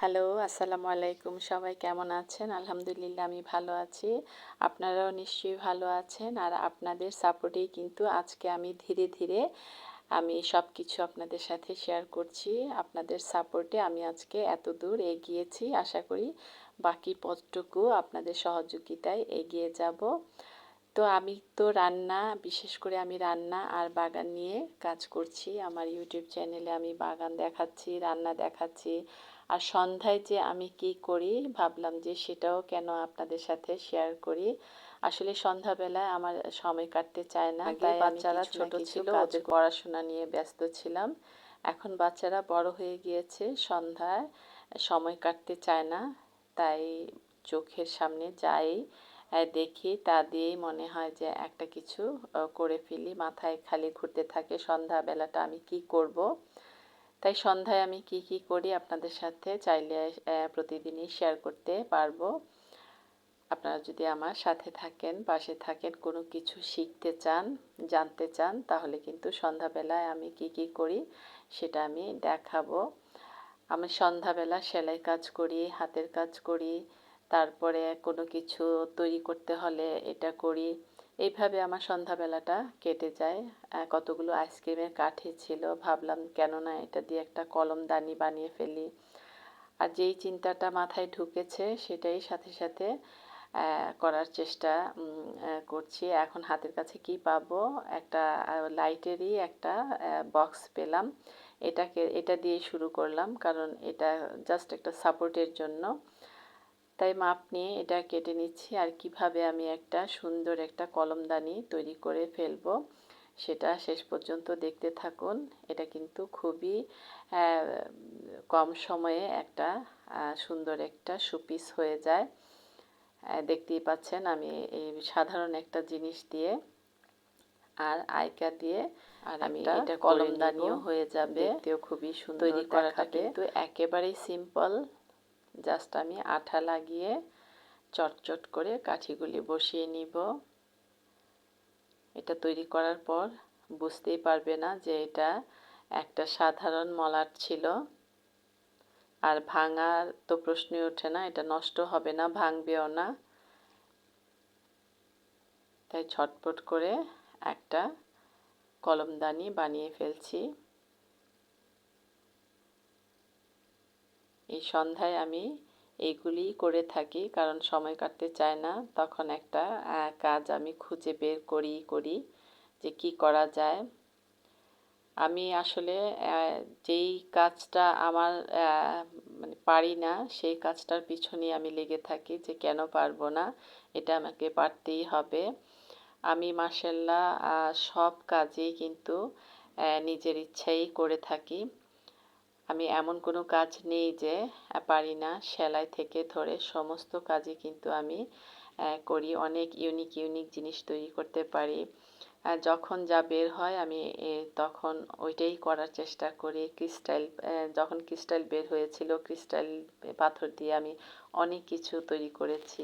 Hello, আসসালামু আলাইকুম। সবাই কেমন আছেন? আলহামদুলিল্লাহ আমি ভালো আছি। আপনারাও নিশ্চয়ই ভালো আছেন। আর আপনাদের সাপোর্টেই কিন্তু আজকে আমি ধীরে ধীরে সব কিছু আপনাদের সাথে শেয়ার করছি। আপনাদের সাপোর্টে আমি আজকে এত দূর এগিয়েছি। আশা করি বাকি পথটুকু আপনাদের সহযোগিতায় এগিয়ে যাব। তো আমি তো বিশেষ করে আমি রান্না আর বাগান নিয়ে কাজ করছি। আমার ইউটিউব চ্যানেলে আমি বাগান দেখাচ্ছি, রান্না দেখাচ্ছি। আর সন্ধ্যায় যে আমি কি করি ভাবলাম যে সেটাও কেন আপনাদের সাথে শেয়ার করি। আসলে সন্ধ্যাবেলায় আমার সময় কাটতে চায় না, তাই বাচ্চারা ছোট ছিল, ওদের পড়াশোনা নিয়ে ব্যস্ত ছিলাম। এখন বাচ্চারা বড় হয়ে গিয়েছে, সন্ধ্যায় সময় কাটতে চায় না, তাই চোখের সামনে যাই দেখি তা দিয়েই মনে হয় যে একটা কিছু করে ফেলি। মাথায় খালি ঘুরতে থাকে সন্ধ্যাবেলাটা আমি কি করব। তাই সন্ধ্যায় আমি কি কি করি আপনাদের সাথে চাইলে প্রতিদিনই শেয়ার করতে পারবো। আপনারা যদি আমার সাথে থাকেন, পাশে থাকেন, কোনো কিছু শিখতে চান, জানতে চান, তাহলে কিন্তু সন্ধ্যাবেলায় আমি কি কি করি সেটা আমি দেখাবো। আমি সন্ধ্যাবেলা সেলাই কাজ করি, হাতের কাজ করি, তারপরে কোনো কিছু তৈরি করতে হলে এটা করি। এইভাবে আমার সন্ধ্যাবেলাটা কেটে যায়। কতগুলো আইসক্রিমের কাঠি ছিল, ভাবলাম কেন না এটা দিয়ে একটা কলমদানি বানিয়ে ফেলি। আর যেই চিন্তাটা মাথায় ঢুকেছে সেটাই সাথে সাথে করার চেষ্টা করছি। এখন হাতের কাছে কি পাবো, একটা লাইটেরই একটা বক্স পেলাম। এটা দিয়ে শুরু করলাম, কারণ এটা জাস্ট একটা সাপোর্টের জন্য। তাই মাপ নিয়ে এটা কেটে নিচ্ছি। আর কিভাবে আমি একটা সুন্দর একটা কলমদানি তৈরি করে ফেলবো সেটা শেষ পর্যন্ত দেখতে থাকুন। এটা কিন্তু খুবই কম সময়ে একটা সুন্দর একটা শোপিস হয়ে যায়। দেখতেই পাচ্ছেন আমি এই সাধারণ একটা জিনিস দিয়ে আর আইকা দিয়ে আর আমি এটা কলমদানিও হয়ে যাবে, দেখতেও খুবই সুন্দর। তৈরি করাটা কিন্তু একেবারেই সিম্পল। জাস্ট আমি আঠা লাগিয়ে চটচট করে কাঠিগুলি বসিয়ে নিব। এটা তৈরি করার পর বুঝতেই পারবে না যে এটা একটা সাধারণ মলাট ছিল। আর ভাঙার তো প্রশ্নই ওঠে না, এটা নষ্ট হবে না, ভাঙবেও না। তাই ঝটপট করে একটা কলমদানি বানিয়ে ফেলছি। এই সন্ধ্যায় আমি এইগুলি করে থাকি, কারণ সময় কাটতে চায় না। তখন একটা কাজ আমি খুঁজে বের করি যে কি করা যায়। আমি আসলে যেই কাজটা আমার মানে পারি না সেই কাজটার পিছনেই আমি লেগে থাকি, যে কেন পারবো না, এটা আমাকে পারতেই হবে। আমি মাশাআল্লাহ সব কাজেই কিন্তু নিজের ইচ্ছাই করে থাকি। আমি এমন কোনো কাজ নেই যে পারি না। সেলাই থেকে ধরে সমস্ত কাজই কিন্তু আমি করি। অনেক ইউনিক ইউনিক জিনিস তৈরি করতে পারি। যখন যা বের হয় আমি তখন ওইটাই করার চেষ্টা করি। যখন ক্রিস্টাল বের হয়েছিল, ক্রিস্টাল পাথর দিয়ে আমি অনেক কিছু তৈরি করেছি।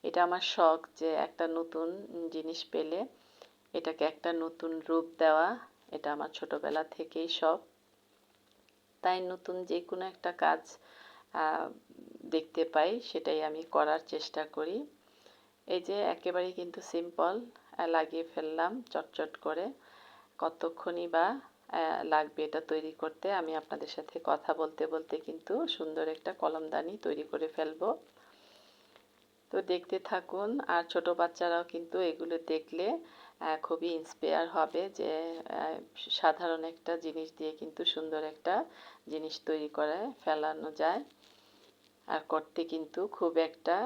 এটা আমার শখ যে একটা নতুন জিনিস পেলে এটাকে একটা নতুন রূপ দেওয়া। এটা আমার ছোটবেলা থেকেই শখ। তাই নতুন যে কোনো একটা কাজ দেখতে পাই সেটাই আমি করার চেষ্টা করি। এই যে একেবারেই কিন্তু সিম্পল লাগিয়ে ফেললাম চটচট করে। কতক্ষণই বা লাগবে এটা তৈরি করতে, আমি আপনাদের সাথে কথা বলতে বলতে কিন্তু সুন্দর একটা কলমদানি তৈরি করে ফেলবো। তো দেখতে থাকুন। আর ছোট বাচ্চারাও কিন্তু এগুলো দেখলে খুবই ইন্সপায়ার হবে যে সাধারণ একটা জিনিস দিয়ে কিন্তু সুন্দর একটা জিনিস তৈরি করে ফেলানো যায়। আর করতে কিন্তু খুব একটা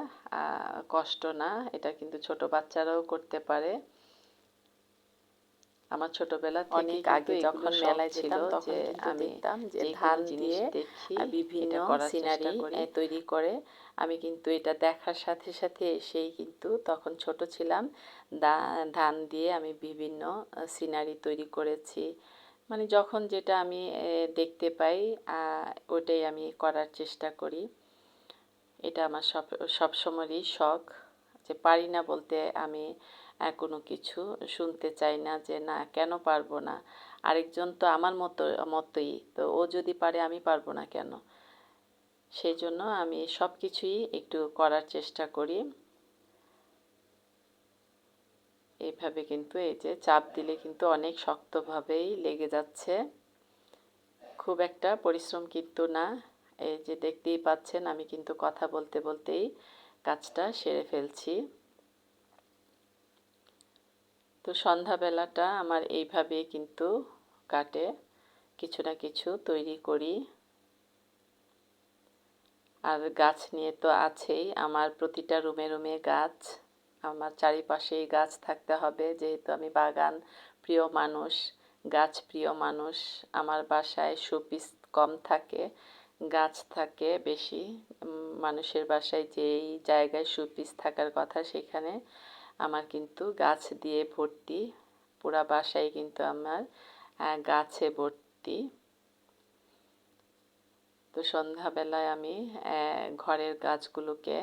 কষ্ট না, এটা কিন্তু ছোট বাচ্চারাও করতে পারে। আমার ছোটবেলা থেকে অনেক আগে যখন মেলায় যেতাম তখন আমি দেখতাম যে ধান দিয়ে দেখি বিভিন্ন সিনারি তৈরি করে। আমি কিন্তু এটা দেখার সাথে সাথে এসেই কিন্তু তখন ছোট ছিলাম, ধান দিয়ে আমি বিভিন্ন সিনারি তৈরি করেছি। মানে যখন যেটা আমি দেখতে পাই ওটাই আমি করার চেষ্টা করি। এটা আমার সবসময়েরই শখ, যে পারি না বলতে আমি কোনো কিছু শুনতে চাই না, যে না কেন পারবো না। আরেকজন তো আমার মতোই, তো ও যদি পারে আমি পারবো না কেন, সেই জন্য আমি সব কিছুই একটু করার চেষ্টা করি। এইভাবে কিন্তু এই যে চাপ দিলে কিন্তু অনেক শক্তভাবেই লেগে যাচ্ছে, খুব একটা পরিশ্রম কিন্তু না। এই যে দেখতেই পাচ্ছেন আমি কিন্তু কথা বলতে বলতেই কাজটা সেরে ফেলছি। তো সন্ধ্যাবেলাটা আমার এইভাবে কিন্তু কাটে, কিছু না কিছু তৈরি করি। আর গাছ নিয়ে তো আছেই, আমার প্রতিটা রুমে রুমে গাছ, আমার চারিপাশেই গাছ থাকতে হবে, যেহেতু আমি বাগান প্রিয় মানুষ, গাছ প্রিয় মানুষ। আমার বাসায় শোপিস কম থাকে, গাছ থাকে বেশি। মানুষের বাসায় যেই জায়গায় শোপিস থাকার কথা সেখানে আমার কিন্তু গাছ দিয়ে ভর্তি, পুরা বাসায় কিন্তু আমার গাছে ভর্তি। তো সন্ধ্যাবেলায় আমি ঘরের গাছগুলোকে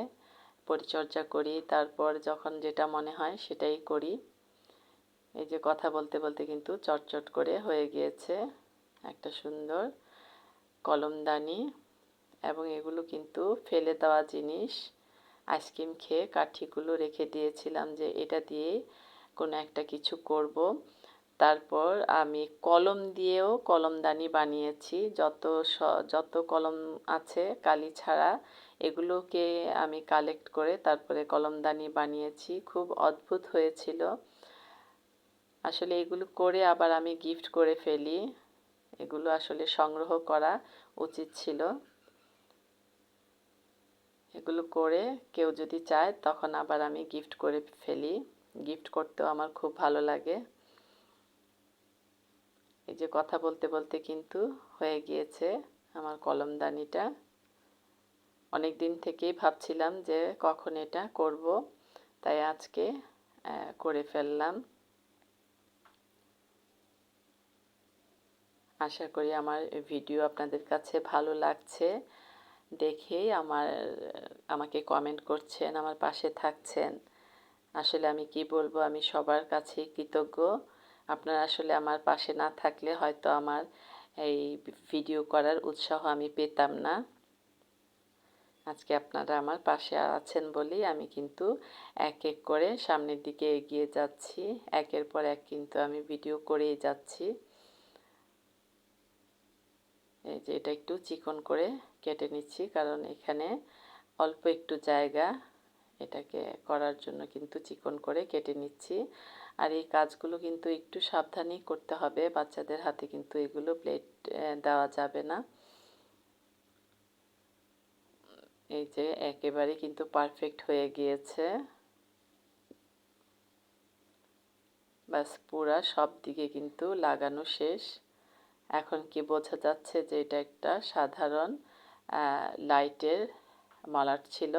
পরিচর্যা করি, তারপর যখন যেটা মনে হয় সেটাই করি। এই যে কথা বলতে বলতে কিন্তু চটচট করে হয়ে গিয়েছে একটা সুন্দর কলমদানি। এবং এগুলো কিন্তু ফেলে দেওয়া জিনিস, আইসক্রিম খেয়ে কাঠিগুলো রেখে দিয়েছিলাম যে এটা দিয়ে কোনো একটা কিছু করব। তারপর আমি কলম দিয়েও কলমদানি বানিয়েছি, যত কলম আছে কালি ছাড়া এগুলোকে আমি কালেক্ট করে তারপরে কলমদানি বানিয়েছি, খুব অদ্ভুত হয়েছিল আসলে। এগুলো করে আবার আমি গিফট করে ফেলি, এগুলো আসলে সংগ্রহ করা উচিত ছিল। এগুলো করে কেউ যদি চায় তখন আবার আমি গিফট করে ফেলি, গিফট করতেও আমার খুব ভালো লাগে। এই যে কথা বলতে বলতে কিন্তু হয়ে গিয়েছে আমার কলমদানিটা। অনেক দিন থেকেই ভাবছিলাম যে কখন এটা করব, তাই আজকে করে ফেললাম। আশা করি আমার ভিডিও আপনাদের কাছে ভালো লাগছে, দেখেই আমাকে কমেন্ট করছেন, আমার পাশে থাকছেন। আসলে আমি কি বলবো, আমি সবার কাছেই কৃতজ্ঞ। আপনারা আসলে আমার পাশে না থাকলে হয়তো আমার এই ভিডিও করার উৎসাহ আমি পেতাম না। আজকে আপনারা আমার পাশে আছেন বলেই আমি কিন্তু এক এক করে সামনের দিকে এগিয়ে যাচ্ছি, একের পর এক কিন্তু আমি ভিডিও করেই যাচ্ছি। এই যে এটা একটু চিকন করে কেটে নিচ্ছি, কারণ এখানে অল্প একটু জায়গা, এটাকে করার জন্য কিন্তু চিকন করে কেটে নিচ্ছি। আর এই কাজগুলো কিন্তু একটু সাবধানেই করতে হবে, বাচ্চাদের হাতে কিন্তু এগুলো প্লেট দেওয়া যাবে না। এই যে একেবারে কিন্তু পারফেক্ট হয়ে গিয়েছে, বাস পুরা সব দিকে কিন্তু লাগানো শেষ। এখন কি বোঝা যাচ্ছে যে এটা একটা সাধারণ লাইটের মলাট ছিল।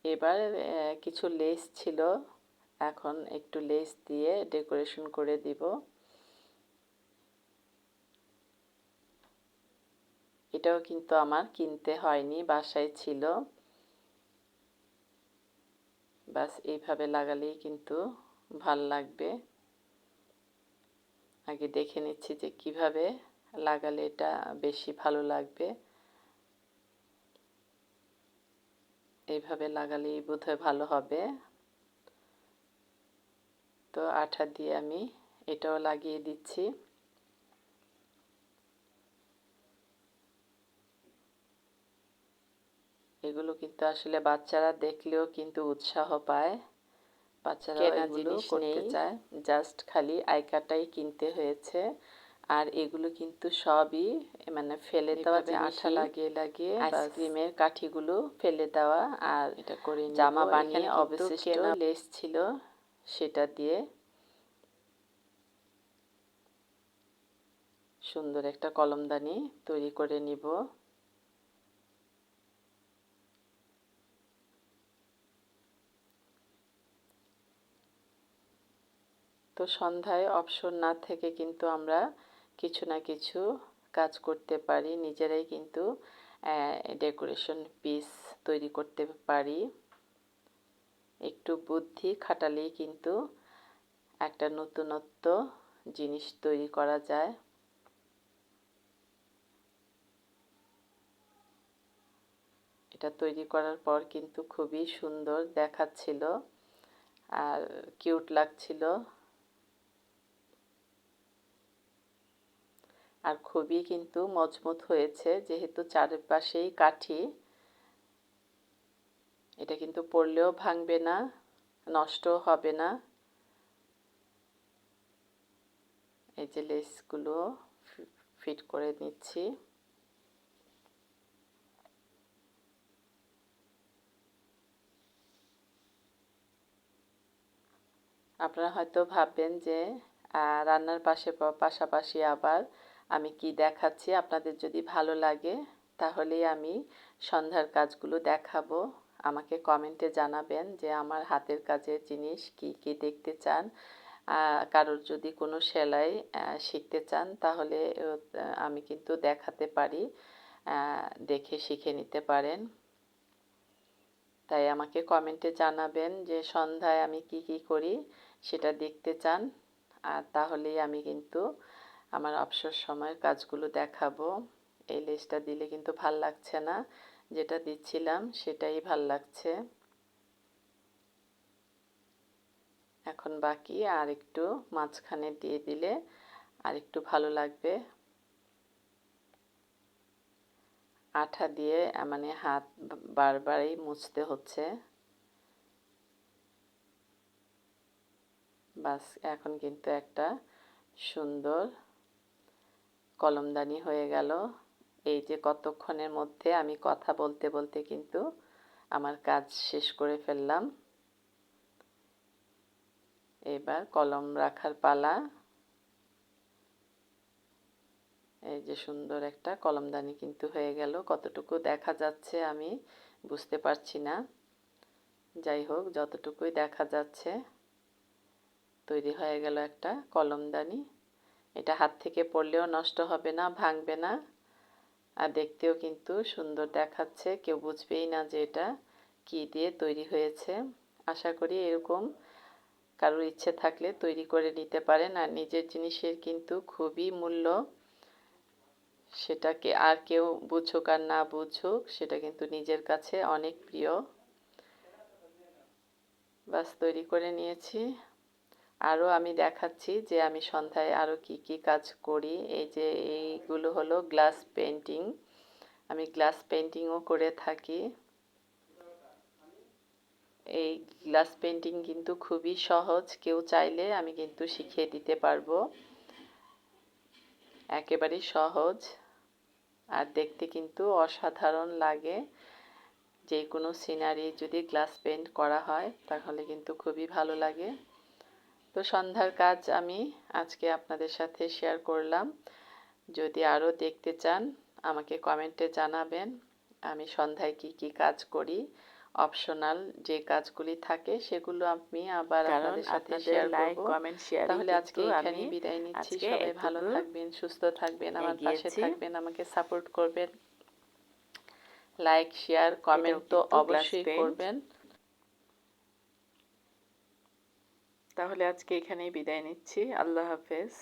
এবার কিছু লেস ছিল, এখন একটু লেস দিয়ে ডেকোরেশন করে দিব। এটাও কিন্তু আমার কিনতে হয়নি, বাসায় ছিল। বাস এইভাবে লাগালেই কিন্তু ভাল লাগবে। আগে দেখে নিচ্ছি যে কিভাবে লাগালে এটা বেশি ভালো লাগবে। এইভাবে লাগালেই বোধহয় ভালো হবে। তো আঠা দিয়ে আমি এটাও লাগিয়ে দিচ্ছি। এগুলো কিন্তু আসলে বাচ্চারা দেখলেও কিন্তু উৎসাহ পায়, বাচ্চারা কেনা জিনিস করতে চায়, জাস্ট খালি আইকাটাই কিনতে হয়েছে। আর এগুলো কিন্তু সবই মানে ফেলে দেওয়া, যে আঠা লাগিয়ে লাগিয়ে আইসক্রিমের কাঠিগুলো ফেলে দেওয়া। আর এটা করে জামা বানিয়ে অবশিষ্ট লেস ছিল সেটা দিয়ে সুন্দর একটা কলমদানি তৈরি করে নিব। তো সন্ধ্যায় অবসর না থেকে কিন্তু আমরা কিছু না কিছু কাজ করতে পারি, নিজেরাই কিন্তু ডেকোরেশন পিস তৈরি করতে পারি। একটু বুদ্ধি খাটালেই কিন্তু একটা নতুনত্ব জিনিস তৈরি করা যায়। এটা তৈরি করার পর কিন্তু খুবই সুন্দর দেখাচ্ছিল আর কিউট লাগছিল আর খুবই কিন্তু মজবুত হয়েছে, যেহেতু চারপাশেই কাঠি। এটা কিন্তু পড়লেও ভাঙবে না, নষ্টও হবে না। এই যে লেসগুলো ফিট করে নিচ্ছি। আপনারা হয়তো ভাববেন যে রান্নার পাশাপাশি আবার আমি কি দেখাচ্ছি। আপনাদের যদি ভালো লাগে তাহলেই আমি সন্ধ্যার কাজগুলো দেখাবো। আমাকে কমেন্টে জানাবেন যে আমার হাতের কাজের জিনিস কি কি দেখতে চান। কারোর যদি কোনো সেলাই শিখতে চান তাহলে আমি কিন্তু দেখাতে পারি, দেখে শিখে নিতে পারেন। তাই আমাকে কমেন্টে জানাবেন যে সন্ধ্যায় আমি কি কি করি সেটা দেখতে চান, আর তাহলেই আমি কিন্তু আমার অবসর সময়ের কাজগুলো দেখাবো। এই লেসটা দিলে কিন্তু ভাল লাগছে না, যেটা দিচ্ছিলাম সেটাই ভাল লাগছে। এখন বাকি আর একটু মাঝখানে দিয়ে দিলে আর একটু ভালো লাগবে। আঠা দিয়ে মানে হাত বারবারই মুছতে হচ্ছে। বাস, এখন কিন্তু একটা সুন্দর কলমদানি হয়ে গেল। এই যে কতক্ষণের মধ্যে আমি কথা বলতে বলতে কিন্তু আমার কাজ শেষ করে ফেললাম। এবার কলম রাখার পালা। এই যে সুন্দর একটা কলমদানি কিন্তু হয়ে গেল। কতটুকু দেখা যাচ্ছে আমি বুঝতে পারছি না, যাই হোক যতটুকুই দেখা যাচ্ছে তৈরি হয়ে গেল একটা কলমদানি। এটা হাত থেকে পড়লেও নষ্ট হবে না, ভাঙবে না, আর দেখতেও কিন্তু সুন্দর দেখাচ্ছে। কেউ বুঝবেই না যে এটা কি দিয়ে তৈরি হয়েছে। আশা করি এরকম কারোর ইচ্ছে থাকলে তৈরি করে নিতে পারেন। আর নিজের জিনিসের কিন্তু খুবই মূল্য, সেটাকে আর কেউ বুঝুক আর না বুঝুক সেটা কিন্তু নিজের কাছে অনেক প্রিয়। বাস, তৈরি করে নিয়েছি। আরও আমি দেখাচ্ছি যে আমি সন্ধ্যায় আরও কি কি কাজ করি। এই যে এইগুলো হলো গ্লাস পেন্টিং। আমি গ্লাস পেন্টিংও করে থাকি। এই গ্লাস পেন্টিং কিন্তু খুবই সহজ, কেউ চাইলে আমি কিন্তু শিখিয়ে দিতে পারবো। একেবারেই সহজ আর দেখতে কিন্তু অসাধারণ লাগে। যে কোনো সিনারি যদি গ্লাস পেন্ট করা হয় তাহলে কিন্তু খুবই ভালো লাগে। তো সন্ধ্যার কাজ আমি আজকে আপনাদের সাথে শেয়ার করলাম। যদি আরও দেখতে চান আমাকে কমেন্টে জানাবেন আমি সন্ধ্যায় কি কি কাজ করি। অপশনাল যে কাজগুলি থাকে সেগুলো আমি আবার আপনাদের সাথে শেয়ার করব। তাহলে আজকে এখানেই বিদায় নিচ্ছি। সবাই ভালো থাকবেন, সুস্থ থাকবেন, আমার পাশে থাকবেন, আমাকে সাপোর্ট করবেন। লাইক, শেয়ার, কমেন্ট তো অবশ্যই করবেন। তাহলে আজকে এখানেই বিদায় নিচ্ছি। আল্লাহ হাফেজ।